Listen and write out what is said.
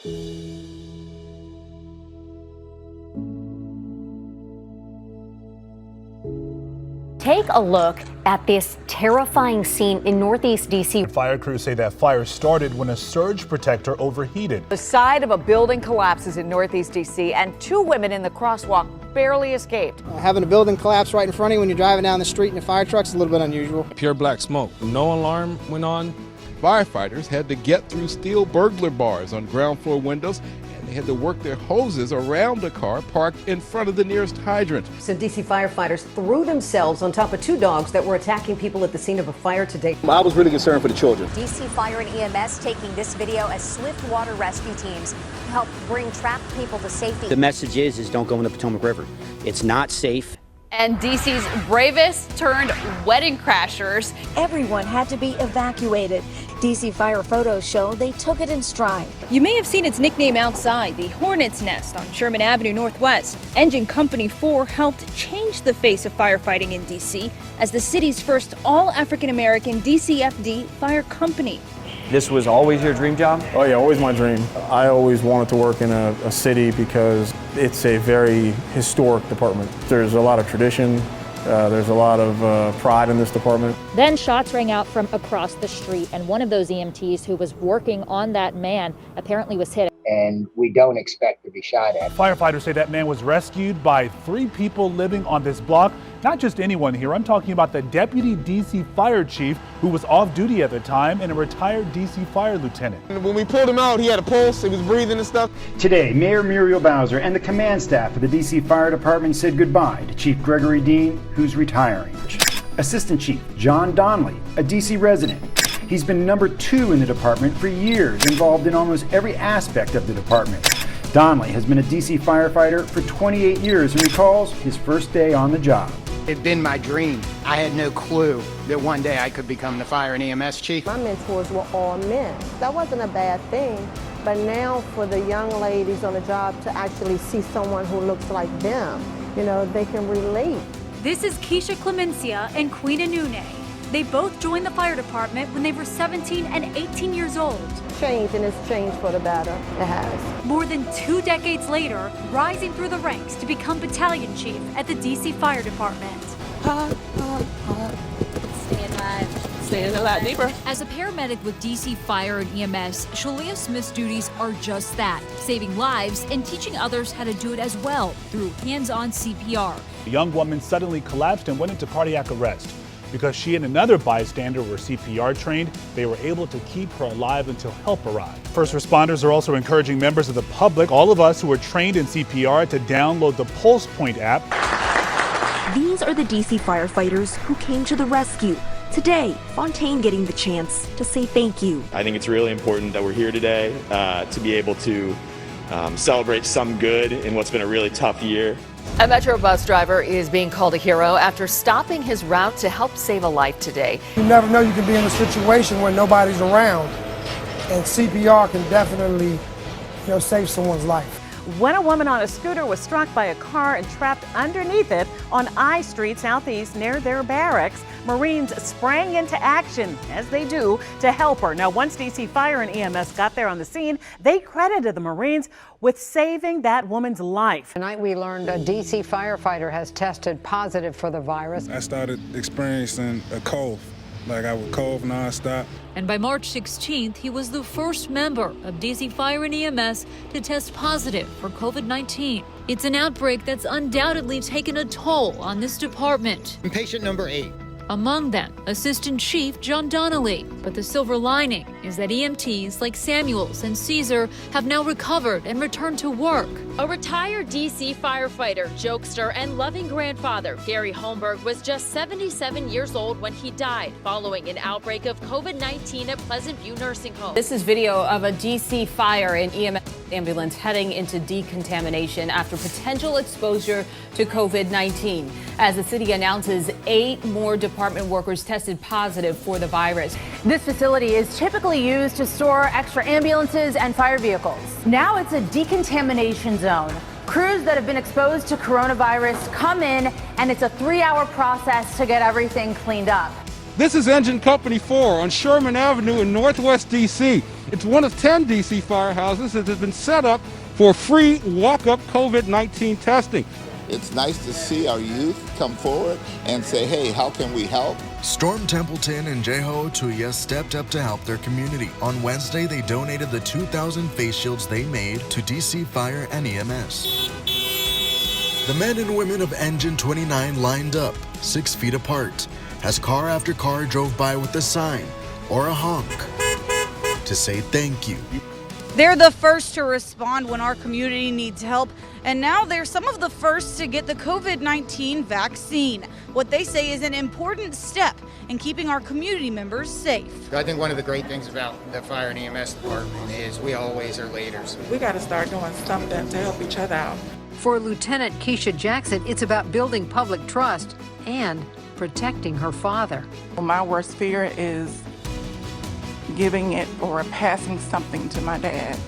Take a look at this terrifying scene in Northeast D.C. Fire crews say that fire started when a surge protector overheated. The side of a building collapses in Northeast D.C. and 2 women in the crosswalk barely escaped. Having a building collapse right in front of you when you're driving down the street in a fire truck is a little bit unusual. Pure black smoke. No alarm went on. Firefighters had to get through steel burglar bars on ground floor windows, and they had to work their hoses around the car parked in front of the nearest hydrant. Some D.C. firefighters threw themselves on top of 2 dogs that were attacking people at the scene of a fire today. I was really concerned for the children. D.C. Fire and EMS taking this video as swift water rescue teams help bring trapped people to safety. The message is don't go in the Potomac River. It's not safe. And DC's bravest turned wedding crashers. Everyone had to be evacuated. DC Fire photos show they took it in stride. You may have seen its nickname outside, the Hornet's Nest on Sherman Avenue Northwest. Engine Company 4 helped change the face of firefighting in DC as the city's first all-African-American DCFD fire company. This was always your dream job? Oh yeah, always my dream. I always wanted to work in a city because it's a very historic department. There's a lot of tradition, there's a lot of pride in this department. Then shots rang out from across the street, and one of those EMTs who was working on that man apparently was hit. And we don't expect to be shot at. Firefighters say that man was rescued by 3 people living on this block. Not just anyone here. I'm talking about the deputy DC fire chief who was off duty at the time and a retired DC fire lieutenant. When we pulled him out, he had a pulse, he was breathing and stuff. Today, Mayor Muriel Bowser and the command staff of the DC Fire Department said goodbye to Chief Gregory Dean, who's retiring. Assistant Chief John Donnelly, a DC resident. He's been number 2 in the department for years, involved in almost every aspect of the department. Donnelly has been a DC firefighter for 28 years and recalls his first day on the job. It'd been my dream. I had no clue that one day I could become the fire and EMS chief. My mentors were all men. That wasn't a bad thing, but now for the young ladies on the job to actually see someone who looks like them, they can relate. This is Keisha Clemencia and Queen Anune. They both joined the fire department when they were 17 and 18 years old. Changed, and it's changed for the better. It has. More than 2 decades later, rising through the ranks to become battalion chief at the DC Fire Department. Staying alive. Staying a lot deeper. As a paramedic with DC Fire and EMS, Shalia Smith's duties are just that, saving lives and teaching others how to do it as well through hands-on CPR. A young woman suddenly collapsed and went into cardiac arrest. Because she and another bystander were CPR trained, they were able to keep her alive until help arrived. First responders are also encouraging members of the public, all of us who are trained in CPR, to download the Pulse Point app. These are the DC firefighters who came to the rescue. Today, Fontaine getting the chance to say thank you. I think it's really important that we're here today to be able to celebrate some good in what's been a really tough year. A Metro bus driver is being called a hero after stopping his route to help save a life today. You never know, you can be in a situation where nobody's around, and CPR can definitely, save someone's life. When a woman on a scooter was struck by a car and trapped underneath it on I Street Southeast near their barracks, Marines sprang into action, as they do, to help her. Now, once DC Fire and EMS got there on the scene, they credited the Marines with saving that woman's life. Tonight we learned a DC firefighter has tested positive for the virus. I started experiencing a cough. Like I would cough nonstop. And by March 16th, he was the first member of DC Fire and EMS to test positive for COVID-19. It's an outbreak that's undoubtedly taken a toll on this department. Patient number 8. Among them, Assistant Chief John Donnelly. But the silver lining is that EMTs like Samuels and Caesar have now recovered and returned to work. A retired DC firefighter, jokester, and loving grandfather, Gary Holmberg, was just 77 years old when he died following an outbreak of COVID-19 at Pleasant View Nursing Home. This is video of a DC Fire and EMS ambulance heading into decontamination after potential exposure to COVID-19. As the city announces 8 more department workers tested positive for the virus. This facility is typically used to store extra ambulances and fire vehicles. Now it's a decontamination zone. Crews that have been exposed to coronavirus come in, and it's a 3-hour process to get everything cleaned up. This is Engine Company 4 on Sherman Avenue in Northwest D.C. It's one of 10 D.C. firehouses that has been set up for free walk-up COVID-19 testing. It's nice to see our youth come forward and say, hey, how can we help? Storm Templeton and Jeho Otuya stepped up to help their community. On Wednesday, they donated the 2,000 face shields they made to DC Fire and EMS. The men and women of Engine 29 lined up, 6 feet apart, as car after car drove by with a sign or a honk to say thank you. They're the first to respond when our community needs help, and now they're some of the first to get the COVID-19 vaccine. What they say is an important step in keeping our community members safe. I think one of the great things about the fire and EMS department is we always are leaders. We got to start doing something to help each other out. For Lieutenant Keisha Jackson, it's about building public trust and protecting her father. My worst fear is giving it or passing something to my dad.